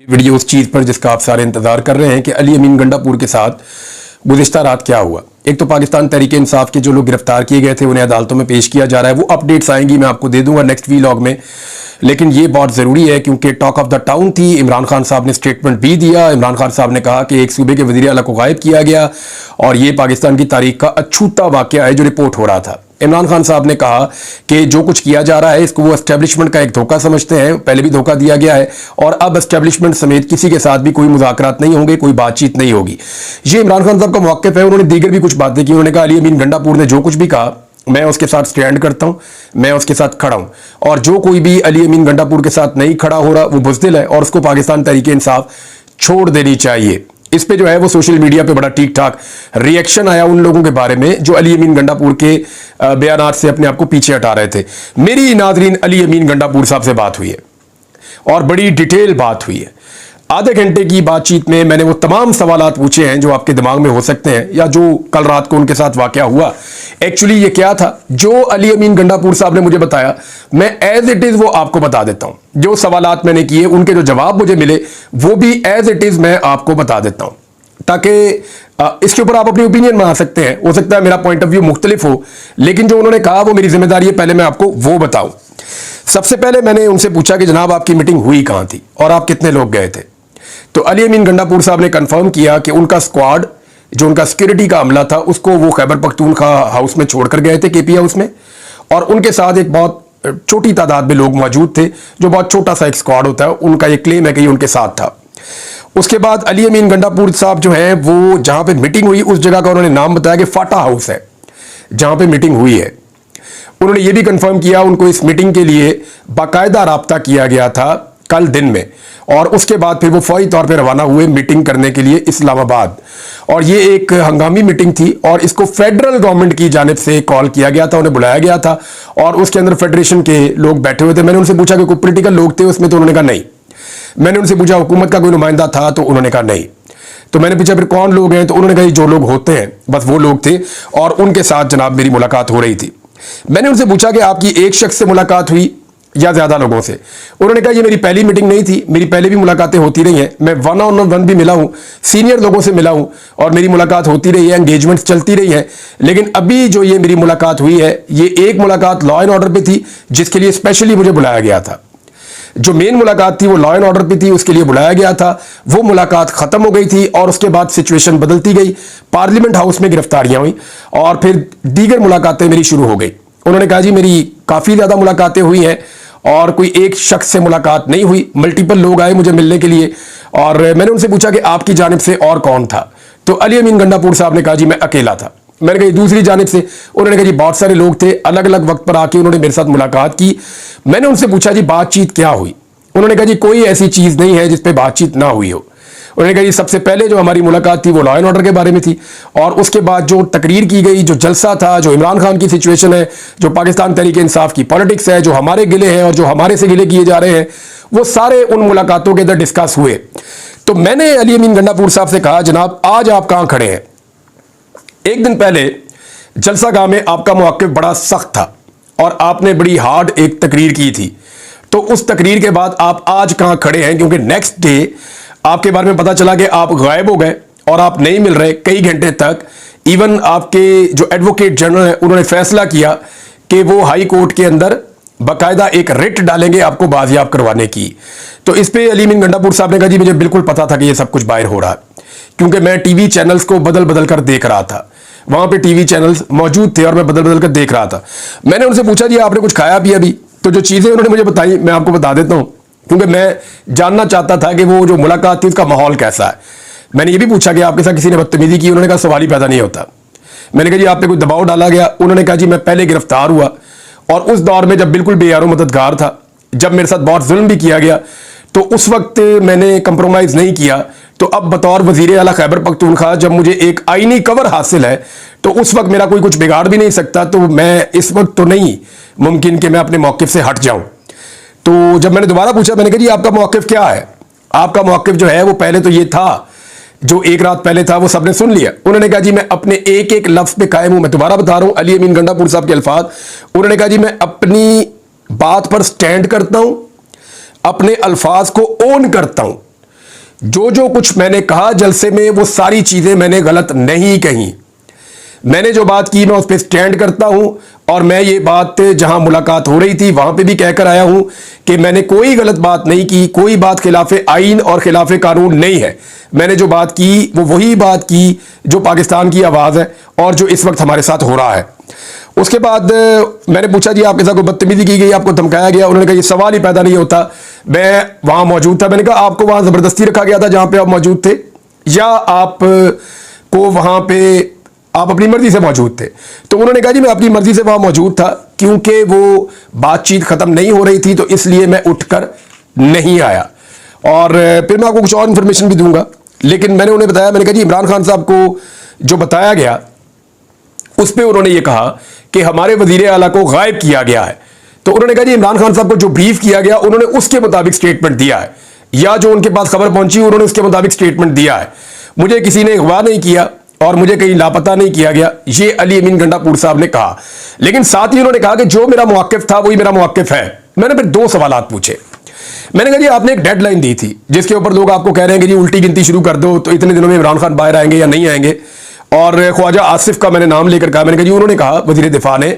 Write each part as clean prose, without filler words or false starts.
Video उस चीज़ पर जिसका आप सारे इंतजार कर रहे हैं कि अली अमीन गंडापुर के साथ गुज़िश्ता रात क्या हुआ। एक तो पाकिस्तान तहरीक इंसाफ के जो लोग गिरफ्तार किए गए थे उन्हें अदालतों में पेश किया जा रहा है, वो अपडेट्स आएंगी, मैं आपको दे दूंगा नेक्स्ट वीलॉग में। लेकिन ये बहुत ज़रूरी है क्योंकि टॉक ऑफ द टाउन थी। इमरान खान साहब ने स्टेटमेंट भी दिया। इमरान खान साहब ने कहा कि एक सूबे के वज़ीर आला को गायब किया गया और ये पाकिस्तान की तारीख का अछूता वाक़या है जो रिपोर्ट हो रहा था। इमरान खान साहब ने कहा कि जो कुछ किया जा रहा है इसको वो एस्टेब्लिशमेंट का एक धोखा समझते हैं, पहले भी धोखा दिया गया है और अब एस्टेब्लिशमेंट समेत किसी के साथ भी कोई मुज़ाकरात नहीं होंगे, कोई बातचीत नहीं होगी। ये इमरान खान साहब का मौक़िफ़ है। उन्होंने दीगर भी कुछ बातें की। उन्होंने कहा अली अमीन गंडापुर ने जो कुछ भी कहा मैं उसके साथ स्टैंड करता हूं, मैं उसके साथ खड़ा हूं और जो कोई भी अली अमीन गंडापुर के साथ नहीं खड़ा हो रहा वो बुज़दिल है और उसको पाकिस्तान तहरीक इंसाफ छोड़ देनी चाहिए। इस पे जो है वो सोशल मीडिया पे बड़ा ठीक ठाक रिएक्शन आया उन लोगों के बारे में जो अली अमीन गंडापुर के बयानात से अपने आप को पीछे हटा रहे थे। मेरी नाज़रीन अली अमीन गंडापुर साहब से बात हुई है और बड़ी डिटेल बात हुई है। आधे घंटे की बातचीत में मैंने वो तमाम सवालात पूछे हैं जो आपके दिमाग में हो सकते हैं या जो कल रात को उनके साथ वाकया हुआ एक्चुअली ये क्या था जो अली अमीन गंडापुर साहब ने मुझे बताया, मैं एज इट इज़ वो आपको बता देता हूं। जो सवालात मैंने किए उनके जो जवाब मुझे मिले वो भी एज इट इज़ मैं आपको बता देता हूं ताकि इसके ऊपर आप अपनी ओपिनियन बना सकते हैं। हो सकता है मेरा पॉइंट ऑफ व्यू मुख्तलिफ हो, लेकिन जो उन्होंने कहा वो मेरी जिम्मेदारी है पहले मैं आपको वो बताऊं। सबसे पहले मैंने उनसे पूछा कि जनाब आपकी मीटिंग हुई कहां थी और आप कितने लोग गए थे। तो अली अमीन गंडापुर साहब ने कंफर्म किया कि उनका स्क्वाड जो उनका सिक्योरिटी का अमला था उसको वो खैबर पख्तूनख्वा हाउस में छोड़कर गए थे, केपी हाउस में, और उनके साथ एक बहुत छोटी तादाद में लोग मौजूद थे जो बहुत छोटा सा एक स्क्वाड होता है। उनका ये क्लेम है कि ये उनके साथ था। उसके बाद अली अमीन गंडापुर साहब जो है वो जहां पे मीटिंग हुई उस जगह का उन्होंने नाम बताया कि फाटा हाउस है जहां पे मीटिंग हुई है। उन्होंने ये भी कंफर्म किया उनको इस मीटिंग के लिए बाकायदा राब्ता किया गया था कल दिन में और उसके बाद फिर वो फौरी तौर पे रवाना हुए मीटिंग करने के लिए इस्लामाबाद। और ये एक हंगामी मीटिंग थी और इसको फेडरल गवर्नमेंट की जानिब से कॉल किया गया था, उन्हें बुलाया गया था और उसके अंदर फेडरेशन के लोग बैठे हुए थे। मैंने उनसे पूछा कि कोई पोलिटिकल लोग थे उसमें, तो उन्होंने कहा नहीं। मैंने उनसे पूछा हुकूमत का कोई नुमाइंदा था, तो उन्होंने कहा नहीं। तो मैंने पूछा फिर कौन लोग हैं, तो उन्होंने कहा जो लोग होते हैं बस वो लोग थे और उनके साथ जनाब मेरी मुलाकात हो रही थी। मैंने उनसे पूछा कि आपकी एक शख्स से मुलाकात हुई या ज्यादा लोगों से। उन्होंने कहा ये मेरी पहली मीटिंग नहीं थी, मेरी पहले भी मुलाकातें होती रही हैं, मैं वन ऑन वन भी मिला हूं, सीनियर लोगों से मिला हूं और मेरी मुलाकात होती रही है, एंगेजमेंट्स चलती रही है। लेकिन अभी जो ये मेरी मुलाकात हुई है ये एक मुलाकात लॉ एंड ऑर्डर पे थी जिसके लिए स्पेशली मुझे बुलाया गया था। जो मेन मुलाकात थी वो लॉ एंड ऑर्डर पे थी, उसके लिए बुलाया गया था। वो मुलाकात खत्म हो गई थी और उसके बाद सिचुएशन बदलती गई, पार्लियामेंट हाउस में गिरफ्तारियां हुई और फिर दीगर मुलाकातें मेरी शुरू हो गई। उन्होंने कहा जी मेरी काफी ज्यादा मुलाकातें हुई हैं और कोई एक शख्स से मुलाकात नहीं हुई, मल्टीपल लोग आए मुझे मिलने के लिए। और मैंने उनसे पूछा कि आपकी जानिब से और कौन था, तो अली अमीन गंडापुर साहब ने कहा जी मैं अकेला था। मैंने कहा दूसरी जानिब से, उन्होंने कहा जी बहुत सारे लोग थे, अलग अलग वक्त पर आके उन्होंने मेरे साथ मुलाकात की। मैंने उनसे पूछा जी बातचीत क्या हुई, उन्होंने कहा जी कोई ऐसी चीज नहीं है जिसपे बातचीत ना हुई हो। उन्होंने कहा जी सबसे पहले जो हमारी मुलाकात थी वो लॉ एंड ऑर्डर के बारे में थी और उसके बाद जो तकरीर की गई, जो जलसा था, जो इमरान खान की सिचुएशन है, जो पाकिस्तान तहरीक इंसाफ की पॉलिटिक्स है, जो हमारे गिले हैं और जो हमारे से गिले किए जा रहे हैं, वो सारे उन मुलाकातों के अंदर डिस्कस हुए। तो मैंने अली अमीन गंडापुर साहब से कहा जनाब आज आप कहां खड़े हैं। एक दिन पहले जलसा गाह में आपका मौक़िफ़ बड़ा सख्त था और आपने बड़ी हार्ड एक तकरीर की थी, तो उस तकरीर के बाद आप आज कहां खड़े हैं, क्योंकि नेक्स्ट डे आपके बारे में पता चला कि आप गायब हो गए और आप नहीं मिल रहे कई घंटे तक। इवन आपके जो एडवोकेट जनरल है उन्होंने फैसला किया कि वो हाई कोर्ट के अंदर बाकायदा एक रिट डालेंगे आपको बाजियाब करवाने की। तो इस पे अली अमीन गंडापुर साहब ने कहा जी मुझे बिल्कुल पता था कि ये सब कुछ बाहर हो रहा है, क्योंकि मैं टीवी चैनल्स को बदल बदल कर देख रहा था, वहां पे टीवी चैनल्स मौजूद थे और मैं बदल बदल कर देख रहा था। मैंने उनसे पूछा जी आपने कुछ खाया पिया भी, तो जो चीजें उन्होंने मुझे बताई मैं आपको बता देता हूं, क्योंकि मैं जानना चाहता था कि वो जो मुलाकात थी उसका माहौल कैसा है। मैंने ये भी पूछा कि आपके साथ किसी ने बदतमीजी की, उन्होंने कहा सवाल ही पैदा नहीं होता। मैंने कहा जी आप पे कोई दबाव डाला गया, उन्होंने कहा जी मैं पहले गिरफ्तार हुआ और उस दौर में जब बिल्कुल बेयारो मददगार था, जब मेरे साथ बहुत जुल्म भी किया गया, तो उस वक्त मैंने कंप्रोमाइज नहीं किया। तो अब बतौर वजीर आला खैबर पख्तूनख्वा जब मुझे एक आईनी कवर हासिल है तो उस वक्त मेरा कोई कुछ बिगाड़ भी नहीं सकता, तो मैं इस वक्त तो नहीं मुमकिन कि मैं अपने मौक़िफ़ से हट जाऊं। तो जब मैंने दोबारा पूछा, मैंने कहा जी आपका मौक़िफ़ क्या है। आपका मौक़िफ़ जो है वो पहले तो ये था, जो एक रात पहले था वो सबने सुन लिया। उन्होंने कहा जी मैं अपने एक एक लफ्ज़ पे कायम हूं। मैं दोबारा बता रहा हूं अली अमीन गंडापुर साहब के अल्फाज। उन्होंने कहा जी मैं अपनी बात पर स्टैंड करता हूं, अपने अल्फाज को ओन करता हूं जो जो कुछ मैंने कहा जलसे में वो सारी चीजें मैंने गलत नहीं कही। मैंने जो बात की मैं उस पर स्टैंड करता हूं और मैं ये बात जहां मुलाकात हो रही थी वहां पे भी कहकर आया हूं कि मैंने कोई गलत बात नहीं की, कोई बात खिलाफे आईन और खिलाफे कानून नहीं है। मैंने जो बात की वो वही बात की जो पाकिस्तान की आवाज़ है और जो इस वक्त हमारे साथ हो रहा है। उसके बाद मैंने पूछा जी आपके साथ कोई बदतमीजी की गई, आपको धमकाया गया? उन्होंने कहा ये सवाल ही पैदा नहीं होता, मैं वहां मौजूद था। मैंने कहा आपको वहां जबरदस्ती रखा गया था जहां पे आप मौजूद थे, या आप को वहां पे आप अपनी मर्जी से मौजूद थे? तो उन्होंने कहा जी मैं अपनी मर्जी से वहां मौजूद था, क्योंकि वो बातचीत खत्म नहीं हो रही थी तो इसलिए मैं उठकर नहीं आया। और फिर मैं आपको कुछ और इंफॉर्मेशन भी दूंगा, लेकिन मैंने उन्हें बताया, मैंने कहा जी इमरान खान साहब को जो बताया गया उस पर उन्होंने ये कहा कि हमारे वजीर आला को गायब किया गया है। तो उन्होंने कहा जी इमरान खान साहब को जो ब्रीफ किया गया उन्होंने उसके मुताबिक स्टेटमेंट दिया है, या जो उनके पास खबर पहुंची उन्होंने उसके मुताबिक स्टेटमेंट दिया है। मुझे किसी ने अगवा नहीं किया और मुझे कहीं लापता नहीं किया गया, ये अली अमीन गंडापुर साहब ने कहा। लेकिन साथ ही उन्होंने कहा कि जो मेरा मौक़िफ़ था वही मेरा मौक़िफ़ है। मैंने फिर दो सवालात पूछे। मैंने कहा जी आपने एक डेडलाइन दी थी जिसके ऊपर लोग आपको कह रहे हैं कि जी उल्टी गिनती शुरू कर दो, तो इतने दिनों में इमरान खान बाहर आएंगे या नहीं आएंगे। और ख्वाजा आसिफ का मैंने नाम लेकर कहा, मैंने कहा जी उन्होंने कहा वजीर दिफा ने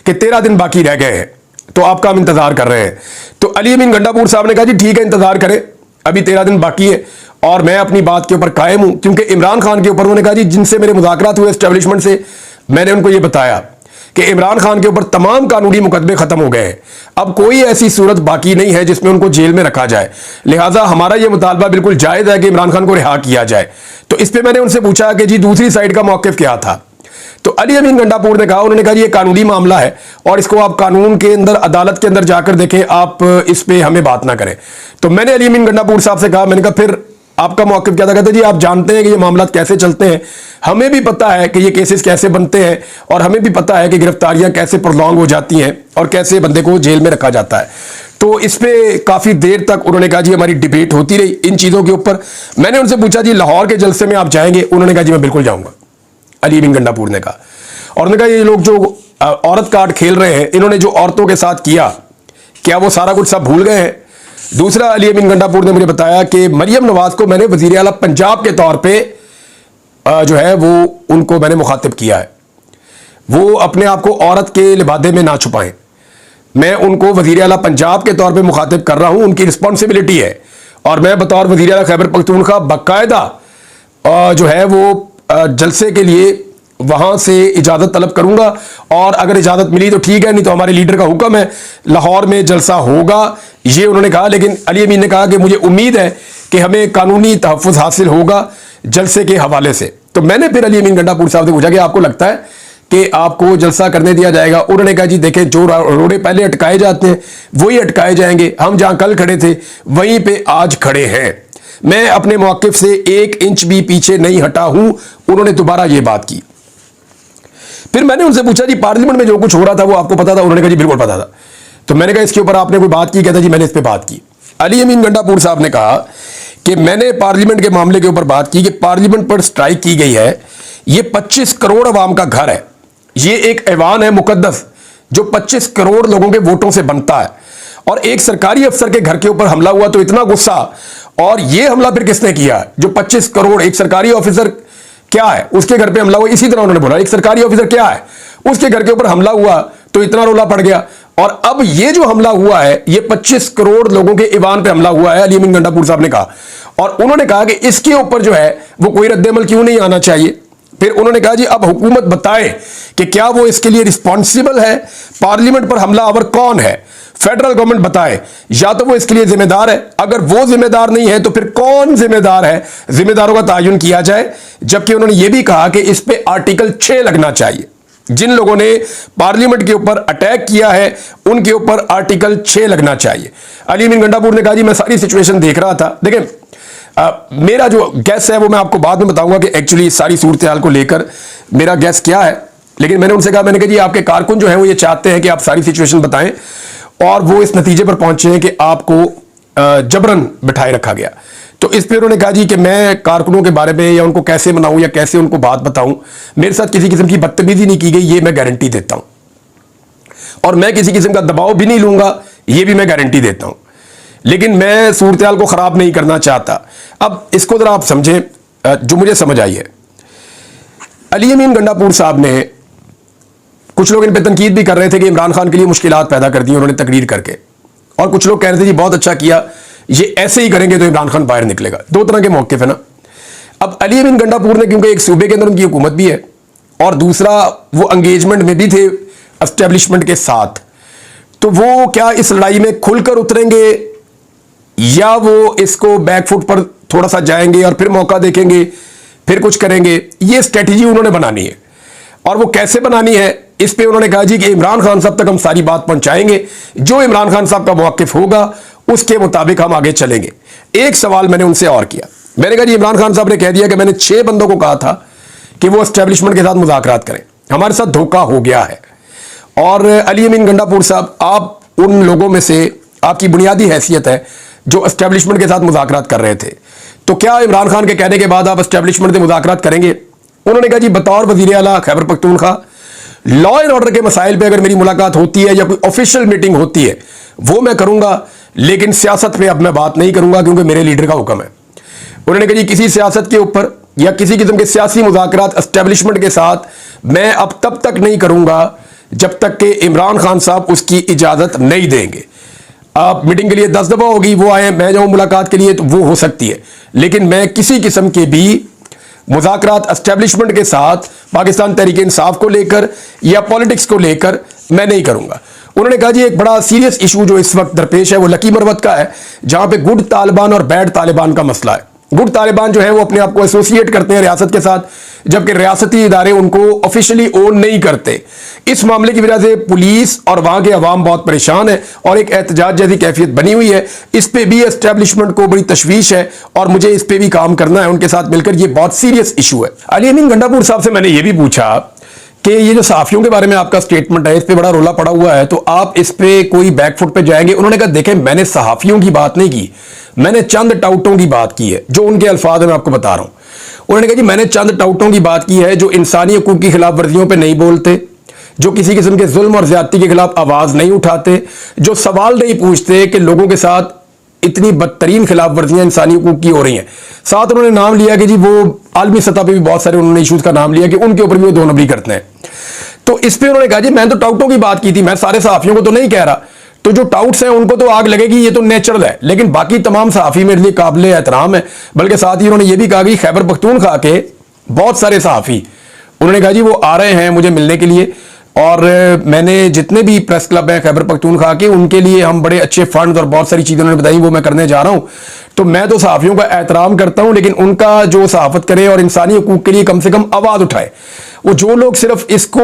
कि 13 दिन बाकी रह गए हैं तो आपका हम इंतजार कर रहे हैं। तो अली अमीन गंडापुर साहब ने कहा जी ठीक है इंतजार करें, अभी 13 दिन बाकी है और मैं अपनी बात के ऊपर कायम हूं। क्योंकि इमरान खान के ऊपर उन्होंने कहा जी जिनसे मेरे मुज़ाकरात हुए एस्टेब्लिशमेंट से, मैंने उनको ये बताया कि इमरान खान के ऊपर तमाम कानूनी मुकदमे खत्म हो गए हैं, अब कोई ऐसी सूरत बाकी नहीं है जिसमें उनको जेल में रखा जाए, लिहाजा हमारा यह मुतालबा बिल्कुल जायज़ है कि इमरान खान को रिहा किया जाए। तो इस पर मैंने उनसे पूछा कि जी दूसरी साइड का मौक़िफ़ क्या था? तो अली अमीन गंडापुर ने कहा, उन्होंने कहा ये कानूनी मामला है और इसको आप कानून के अंदर अदालत के अंदर जाकर देखें, आप इस पे हमें बात ना करें। तो मैंने अली अमीन गंडापुर साहब से कहा, मैंने कहा फिर आपका मौक़िफ़ क्या था? कहते जी आप जानते हैं कि ये मामला कैसे चलते हैं, हमें भी पता है कि ये केसेस कैसे बनते हैं और हमें भी पता है कि गिरफ्तारियां कैसे प्रोलॉन्ग हो जाती हैं और कैसे बंदे को जेल में रखा जाता है। तो इस पे काफ़ी देर तक उन्होंने कहा जी हमारी डिबेट होती रही इन चीज़ों के ऊपर। मैंने उनसे पूछा जी लाहौर के जलसे में आप जाएंगे? उन्होंने कहा जी मैं बिल्कुल जाऊँगा, अली अमीन गंडापुर ने कहा। और उन्होंने कहा ये लोग जो औरत कार्ड खेल रहे हैं, इन्होंने जो औरतों के साथ किया, क्या वो सारा कुछ सब भूल गए हैं? दूसरा, अली अमीन गंडापुर ने मुझे बताया कि मरियम नवाज को मैंने वजीर आला पंजाब के तौर पे जो है वो उनको मैंने मुखातिब किया है, वो अपने आप को औरत के लिबादे में ना छुपाएं। मैं उनको वजीर आला पंजाब के तौर पे मुखातिब कर रहा हूं, उनकी रिस्पॉन्सिबिलिटी है और मैं बतौर वजीर आला खैबर पख्तूनख्वा बाकायदा जो है वो जलसे के लिए वहां से इजाज़त तलब करूंगा और अगर इजाज़त मिली तो ठीक है, नहीं तो हमारे लीडर का हुक्म है लाहौर में जलसा होगा, ये उन्होंने कहा। लेकिन अली अमीन ने कहा कि मुझे उम्मीद है कि हमें कानूनी तहफ़्फ़ुज़ हासिल होगा जलसे के हवाले से। तो मैंने फिर अली अमीन गंडापुर साहब से पूछा कि आपको लगता है कि आपको जलसा करने दिया जाएगा? उन्होंने कहा जी देखें, जो रोड़े पहले अटकाए जाते हैं वही अटकाए जाएंगे, हम जहाँ कल खड़े थे वहीं पर आज खड़े हैं, मैं अपने मौक़िफ़ से 1 इंच भी पीछे नहीं हटा हूँ। उन्होंने दोबारा ये बात की। फिर मैंने उनसे पूछा जी पार्लियामेंट में जो कुछ हो रहा था वो आपको पता था? उन्होंने कहा जी बिल्कुल पता था। तो मैंने कहा इसके ऊपर आपने कोई बात की? कहता जी मैंने इस पर बात की। अली अमीन गंडापुर साहब ने कहा कि मैंने पार्लियामेंट के मामले के ऊपर बात की कि पार्लियामेंट पर स्ट्राइक की गई है, ये 25 करोड़ अवाम का घर है, ये एक ऐवान है मुकद्दस जो 25 करोड़ लोगों के वोटों से बनता है, और एक सरकारी अफसर के घर के ऊपर हमला हुआ तो इतना गुस्सा, और ये हमला फिर किसने किया? जो 25 करोड़ एक सरकारी ऑफिसर क्या है उसके घर पे हमला हुआ। इसी तरह उन्होंने बोला एक सरकारी ऑफिसर क्या है उसके घर के ऊपर हमला हुआ तो इतना रोला पड़ गया, और अब ये जो हमला हुआ है ये 25 करोड़ लोगों के ईवान पे हमला हुआ है, अली अमीन गंडापुर साहब ने कहा। और उन्होंने कहा कि इसके ऊपर जो है वो कोई रद्द-ए-अमल क्यों नहीं आना चाहिए। फिर उन्होंने कहा जी अब हुकूमत बताए कि क्या वो इसके लिए रिस्पॉन्सिबल है, पार्लियामेंट पर हमलावर कौन है, फेडरल गवर्नमेंट बताए, या तो वो इसके लिए जिम्मेदार है, अगर वो जिम्मेदार नहीं है तो फिर कौन जिम्मेदार है, जिम्मेदारों का तायुन किया जाए। जबकि उन्होंने ये भी कहा कि इस पे आर्टिकल 6 लगना चाहिए, जिन लोगों ने पार्लियामेंट के ऊपर अटैक किया है उनके ऊपर आर्टिकल 6 लगना चाहिए। अली अमीन गंडापुर ने कहा जी मैं सारी सिचुएशन देख रहा था। देखें मेरा जो गैस है वो मैं आपको बाद में बताऊंगा कि एक्चुअली सारी सूरत हाल को लेकर मेरा गैस क्या है, लेकिन मैंने उनसे कहा, मैंने कहा जी आपके कारकुन जो है वो ये चाहते हैं कि आप सारी सिचुएशन बताएं, और वो इस नतीजे पर पहुंचे हैं कि आपको जबरन बिठाए रखा गया। तो इस पर उन्होंने कहा जी कि मैं कारकुनों के बारे में या उनको कैसे मनाऊं या कैसे उनको बात बताऊं, मेरे साथ किसी किस्म की बदतमीजी नहीं की गई, ये मैं गारंटी देता हूं, और मैं किसी किस्म का दबाव भी नहीं लूंगा, ये भी मैं गारंटी देता हूं। लेकिन मैं सूरत को ख़राब नहीं करना चाहता। अब इसको ज़रा आप समझें, जो मुझे समझ आई है, अली अमीन गंडापुर साहब ने, कुछ लोग इन पर तनकीद भी कर रहे थे कि इमरान खान के लिए मुश्किलात पैदा कर दी उन्होंने तकरीर करके, और कुछ लोग कह रहे थे जी बहुत अच्छा किया, ये ऐसे ही करेंगे तो इमरान खान बाहर निकलेगा। दो तरह के मौक़िफ़ है ना। अब अली अमीन गंडापुर ने, क्योंकि एक सूबे के अंदर उनकी हुकूमत भी है और दूसरा वो एंगेजमेंट में भी थे एस्टेब्लिशमेंट के साथ, तो वो क्या इस लड़ाई में खुलकर उतरेंगे या वो इसको बैकफुट पर थोड़ा सा जाएंगे और फिर मौका देखेंगे, फिर कुछ करेंगे? ये स्ट्रेटजी उन्होंने बनानी है। और वो कैसे बनानी है, इस पे उन्होंने कहा जी कि इमरान खान साहब तक हम सारी बात पहुंचाएंगे, जो इमरान खान साहब का मौक़िफ़ होगा उसके मुताबिक हम आगे चलेंगे। एक सवाल मैंने उनसे और किया, मैंने कहा जी इमरान खान साहब ने कह दिया कि मैंने 6 बंदों को कहा था कि वो एस्टेब्लिशमेंट के साथ मुज़ाकरात करें, हमारे साथ धोखा हो गया है। और अली अमीन गंडापुर साहब, आप उन लोगों में से, आपकी बुनियादी हैसियत है जो एस्टेब्लिशमेंट के साथ मुज़ाकरात कर रहे थे, तो क्या इमरान खान के कहने के बाद आप एस्टेब्लिशमेंट से मुज़ाकरात करेंगे? उन्होंने कहा जी बतौर वज़ीर आला Khyber Pakhtunkhwa law and order के मसाइल पे अगर मेरी मुलाकात होती है या कोई ऑफिशियल मीटिंग होती है वो मैं करूंगा, लेकिन सियासत पे अब मैं बात नहीं करूंगा क्योंकि मेरे लीडर का हुक्म है। उन्होंने कहा जी किसी सियासत के ऊपर या किसी किस्म के सियासी मुज़ाकरात एस्टेब्लिशमेंट के साथ मैं अब तब तक नहीं करूंगा जब तक कि इमरान खान साहब उसकी इजाज़त नहीं देंगे। आप मीटिंग के लिए 10 दफ़ा होगी, वो आए, मैं जाऊँ मुलाकात के लिए, तो वो हो सकती है, लेकिन मैं किसी किस्म के भी मुज़ाकरात एस्टेब्लिशमेंट के साथ पाकिस्तान तहरीक इंसाफ को लेकर या पॉलिटिक्स को लेकर मैं नहीं करूंगा। उन्होंने कहा जी एक बड़ा सीरियस इशू जो इस वक्त दरपेश है वो लकी मरवत का है, जहां पे गुड तालिबान और बैड तालिबान का मसला है। गुड तालिबान जो है वो अपने आप को एसोसिएट करते हैं रियासत के साथ, जबकि रियासती इदारे उनको ऑफिशियली ओन नहीं करते। इस मामले की वजह से पुलिस और वहां के अवाम बहुत परेशान है और एक एहतजाज जैसी कैफियत बनी हुई है। इस पे भी एस्टेब्लिशमेंट को बड़ी तशवीश है और मुझे इस पे भी काम करना है उनके साथ मिलकर। ये बहुत सीरियस इशू है। अली अमीन गंडापुर साहब से मैंने ये भी पूछा कि ये जो सहाफियों के बारे में आपका स्टेटमेंट है, इस पे बड़ा रोला पड़ा हुआ है, तो आप इस पे कोई बैकफुट पे जाएंगे? उन्होंने कहा देखें मैंने सहाफियों की बात नहीं की, मैंने चंद टाउटों की बात की है, जो उनके अल्फाज है मैं आपको बता रहा हूं। उन्होंने कहा जी मैंने चंद टाउटों की बात की है जो इंसानी हकूक की खिलाफ वर्जियों पर नहीं बोलते, जो किसी किस्म के जुल्म और ज्यादती के खिलाफ आवाज नहीं उठाते, जो सवाल नहीं पूछते कि लोगों के साथ इतनी बदतरीन खिलाफ वर्जियां इंसानी हकूक की हो रही हैं। साथ उन्होंने नाम लिया कि जी वो आलमी सतह पे भी बहुत सारे उन्होंने इशूज का नाम लिया कि उनके ऊपर भी वो 2 नंबरी करते हैं। तो इस पे उन्होंने कहा जी मैं तो टाउटों की बात की थी, मैं सारे सहाफियों को तो नहीं कह रहा, तो जो टाउट्स हैं उनको तो आग लगेगी, ये तो नेचुरल है, लेकिन बाकी तमाम सहाफी मेरे लिए काबिल एहतराम है। बल्कि साथ ही उन्होंने ये भी कहा कि खैबर पख्तूनख्वा के बहुत सारे सहाफी, उन्होंने कहा जी वो आ रहे हैं मुझे मिलने के लिए, और मैंने जितने भी प्रेस क्लब हैं खैबर पख्तूनख्वा के, उनके लिए हम बड़े अच्छे फंड और बहुत सारी चीज़ें उन्होंने बताई वो मैं करने जा रहा हूं। तो मैं तो सहाफियों का एहतराम करता हूं, लेकिन उनका जो सहाफत करे और इंसानी हकूक के लिए कम से कम आवाज़ उठाए। वो जो लोग सिर्फ इसको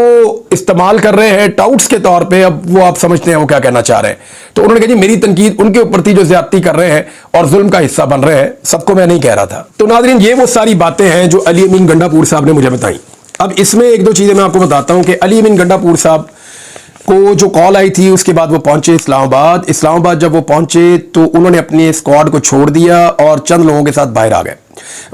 इस्तेमाल कर रहे हैं टाउट्स के तौर पे, अब वो आप समझते हैं वो क्या कहना चाह रहे हैं। तो उन्होंने कहा जी मेरी तनकीद उनके ऊपर थी जो ज्यादती कर रहे हैं और जुल्म का हिस्सा बन रहे हैं, सबको मैं नहीं कह रहा था। तो नाज़रीन ये वो सारी बातें हैं जो अली अमीन गंडापुर साहब ने मुझे बताई। अब इसमें 1-2 चीज़ें मैं आपको बताता हूं कि अली अमीन गंडापुर साहब को जो कॉल आई थी उसके बाद वो पहुंचे इस्लामाबाद। जब वो पहुंचे तो उन्होंने अपने स्क्वाड को छोड़ दिया और चंद लोगों के साथ बाहर आ गए।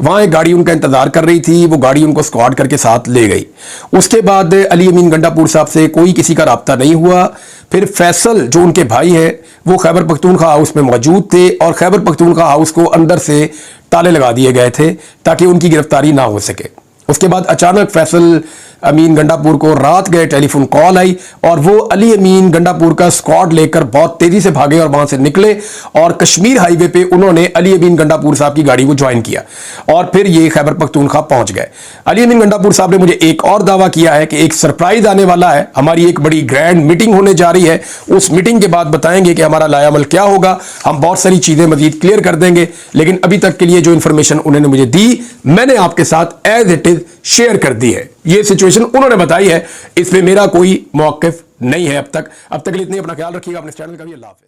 वहां एक गाड़ी उनका इंतजार कर रही थी, वो गाड़ी उनको स्क्वाड करके साथ ले गई। उसके बाद अली अमीन गंडापुर साहब से कोई किसी का राब्ता नहीं हुआ। फिर फैसल जो उनके भाई है वो खैबर पख्तूनख्वा हाउस में मौजूद थे और खैबर पख्तूनख्वा हाउस को अंदर से ताले लगा दिए गए थे ताकि उनकी गिरफ्तारी ना हो सके। उसके बाद अचानक फैसल अमीन गंडापुर को रात गए टेलीफोन कॉल आई और वो अली अमीन गंडापुर का स्क्वाड लेकर बहुत तेजी से भागे और वहां से निकले और कश्मीर हाईवे पे उन्होंने अली अमीन गंडापुर साहब की गाड़ी को ज्वाइन किया और फिर ये खैबर पख्तूनख्वा पहुंच गए। अली अमीन गंडापुर साहब ने मुझे एक और दावा किया है कि एक सरप्राइज आने वाला है, हमारी एक बड़ी ग्रैंड मीटिंग होने जा रही है, उस मीटिंग के बाद बताएंगे कि हमारा लायामल क्या होगा, हम बहुत सारी चीजें मजीद क्लियर कर देंगे। लेकिन अभी तक के लिए जो इंफॉर्मेशन उन्होंने मुझे दी मैंने आपके साथ एज इट इज शेयर कर दी है। ये सिचुएशन उन्होंने बताई है, इसमें मेरा कोई मौक़िफ़ नहीं है अब तक के लिए। इतनी अपना ख्याल रखिएगा, अपने चैनल का भी। अल्लाह हाफ़िज़।